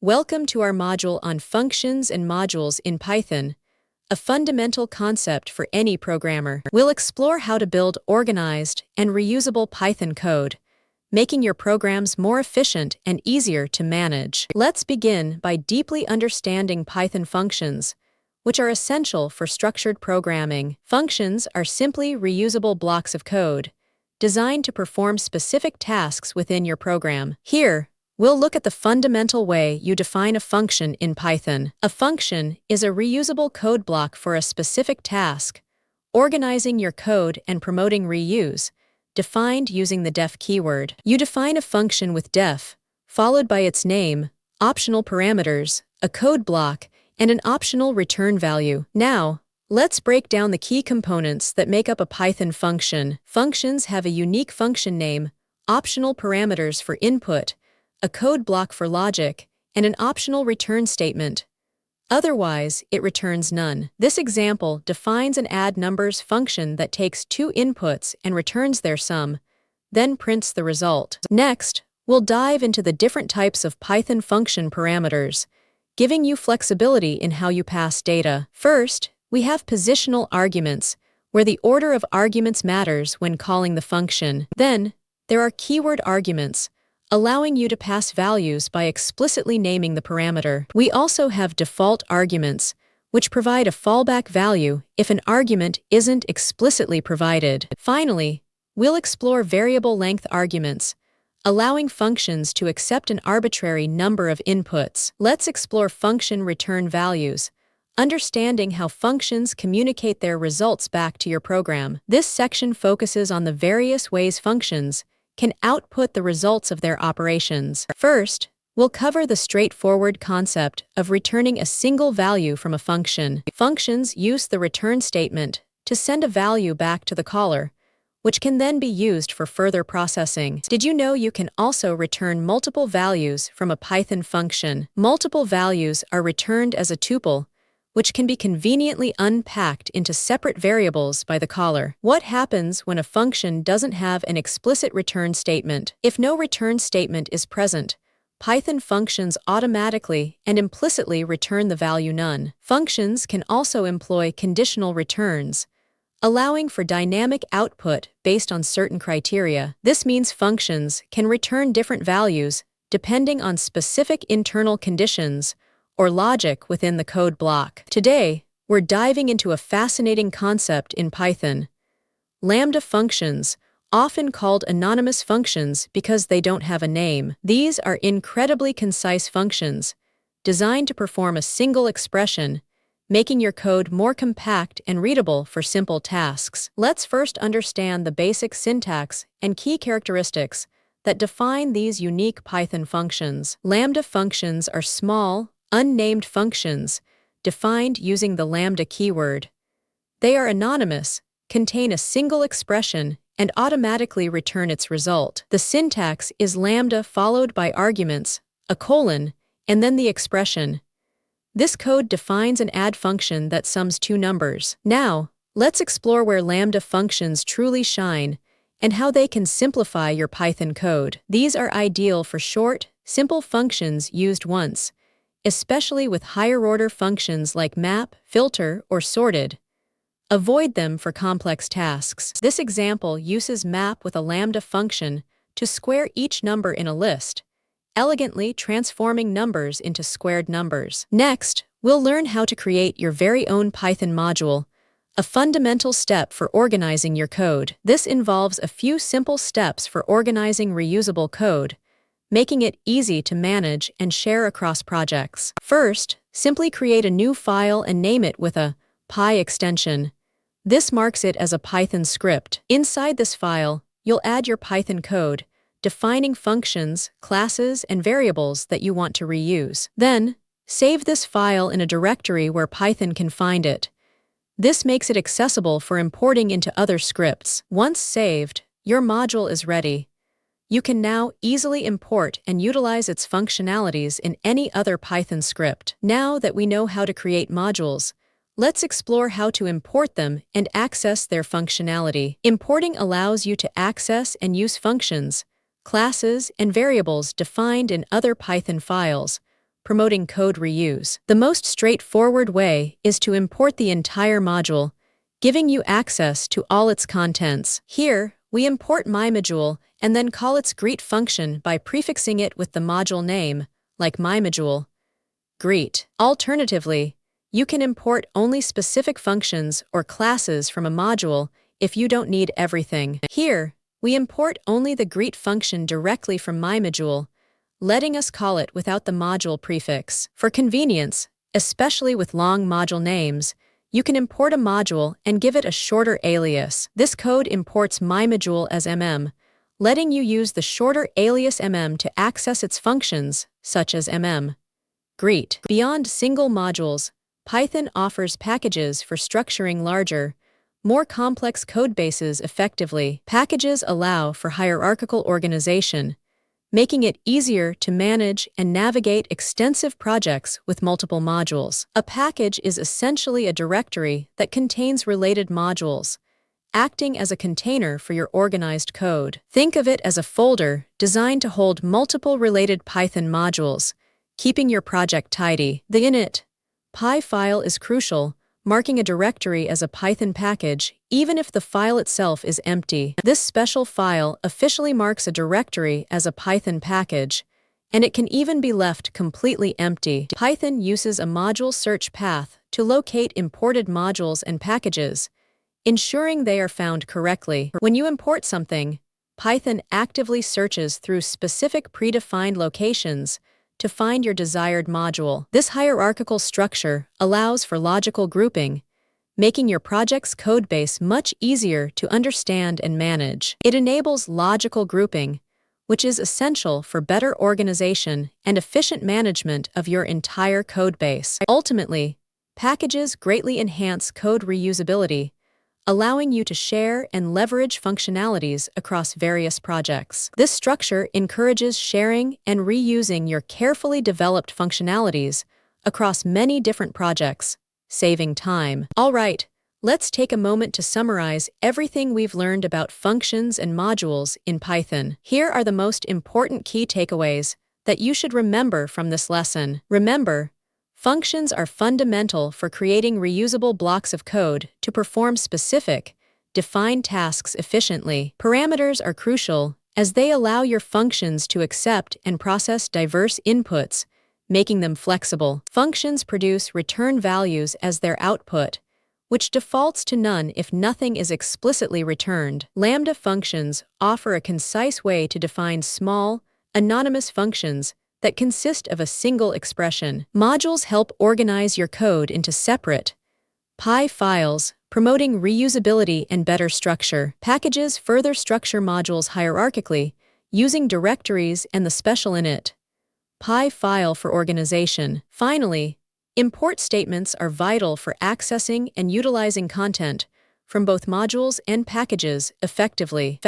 Welcome to our module on functions and modules in Python, a fundamental concept for any programmer. We'll explore how to build organized and reusable Python code, making your programs more efficient and easier to manage. Let's begin by deeply understanding Python functions, which are essential for structured programming. Functions are simply reusable blocks of code, designed to perform specific tasks within your program. Here, we'll look at the fundamental way you define a function in Python. A function is a reusable code block for a specific task, organizing your code and promoting reuse, defined using the def keyword. You define a function with def, followed by its name, optional parameters, a code block, and an optional return value. Now, let's break down the key components that make up a Python function. Functions have a unique function name, optional parameters for input, a code block for logic, and an optional return statement. Otherwise, it returns none. This example defines an add numbers function that takes two inputs and returns their sum, then prints the result. Next, we'll dive into the different types of Python function parameters, giving you flexibility in how you pass data. First, we have positional arguments, where the order of arguments matters when calling the function. Then, there are keyword arguments, allowing you to pass values by explicitly naming the parameter. We also have default arguments, which provide a fallback value if an argument isn't explicitly provided. Finally, we'll explore variable length arguments, allowing functions to accept an arbitrary number of inputs. Let's explore function return values, understanding how functions communicate their results back to your program. This section focuses on the various ways functions can output the results of their operations. First, we'll cover the straightforward concept of returning a single value from a function. Functions use the return statement to send a value back to the caller, which can then be used for further processing. Did you know you can also return multiple values from a Python function? Multiple values are returned as a tuple, which can be conveniently unpacked into separate variables by the caller. What happens when a function doesn't have an explicit return statement? If no return statement is present, Python functions automatically and implicitly return the value none. Functions can also employ conditional returns, allowing for dynamic output based on certain criteria. This means functions can return different values depending on specific internal conditions or logic within the code block. Today, we're diving into a fascinating concept in Python: Lambda functions, often called anonymous functions because they don't have a name. These are incredibly concise functions, designed to perform a single expression, making your code more compact and readable for simple tasks. Let's first understand the basic syntax and key characteristics that define these unique Python functions. Lambda functions are small, unnamed functions, defined using the lambda keyword. They are anonymous, contain a single expression, and automatically return its result. The syntax is lambda followed by arguments, a colon, and then the expression. This code defines an add function that sums two numbers. Now, let's explore where lambda functions truly shine and how they can simplify your Python code. These are ideal for short, simple functions used once, especially with higher-order functions like map, filter, or sorted. Avoid them for complex tasks. This example uses map with a lambda function to square each number in a list, elegantly transforming numbers into squared numbers. Next, we'll learn how to create your very own Python module, a fundamental step for organizing your code. This involves a few simple steps for organizing reusable code, making it easy to manage and share across projects. First, simply create a new file and name it with a py extension. This marks it as a Python script. Inside this file, you'll add your Python code, defining functions, classes, and variables that you want to reuse. Then, save this file in a directory where Python can find it. This makes it accessible for importing into other scripts. Once saved, your module is ready. You can now easily import and utilize its functionalities in any other Python script. Now that we know how to create modules, let's explore how to import them and access their functionality. Importing allows you to access and use functions, classes, and variables defined in other Python files, promoting code reuse. The most straightforward way is to import the entire module, giving you access to all its contents. Here, we import MyModule and then call its greet function by prefixing it with the module name, like MyModule greet. Alternatively, you can import only specific functions or classes from a module if you don't need everything. Here, we import only the greet function directly from MyModule, letting us call it without the module prefix. For convenience, especially with long module names, you can import a module and give it a shorter alias. This code imports MyModule as letting you use the shorter alias to access its functions, such as greet. Beyond single modules, Python offers packages for structuring larger, more complex codebases effectively. Packages allow for hierarchical organization, making it easier to manage and navigate extensive projects with multiple modules. A package is essentially a directory that contains related modules, acting as a container for your organized code. Think of it as a folder designed to hold multiple related Python modules, keeping your project tidy. The init py file is crucial, marking a directory as a Python package, even if the file itself is empty. This special file officially marks a directory as a Python package, and it can even be left completely empty. Python uses a module search path to locate imported modules and packages, ensuring they are found correctly. When you import something, Python actively searches through specific predefined locations to find your desired module. This hierarchical structure allows for logical grouping, making your project's codebase much easier to understand and manage. It enables logical grouping, which is essential for better organization and efficient management of your entire codebase. Ultimately, packages greatly enhance code reusability, allowing you to share and leverage functionalities across various projects. This structure encourages sharing and reusing your carefully developed functionalities across many different projects, saving time. All right, let's take a moment to summarize everything we've learned about functions and modules in Python. Here are the most important key takeaways that you should remember from this lesson. Remember, functions are fundamental for creating reusable blocks of code to perform specific, defined tasks efficiently. Parameters are crucial as they allow your functions to accept and process diverse inputs, making them flexible. Functions produce return values as their output, which defaults to none if nothing is explicitly returned. Lambda functions offer a concise way to define small, anonymous functions that consist of a single expression. Modules help organize your code into separate py files, promoting reusability and better structure. Packages further structure modules hierarchically, using directories and the special init py file for organization. Finally, import statements are vital for accessing and utilizing content from both modules and packages effectively.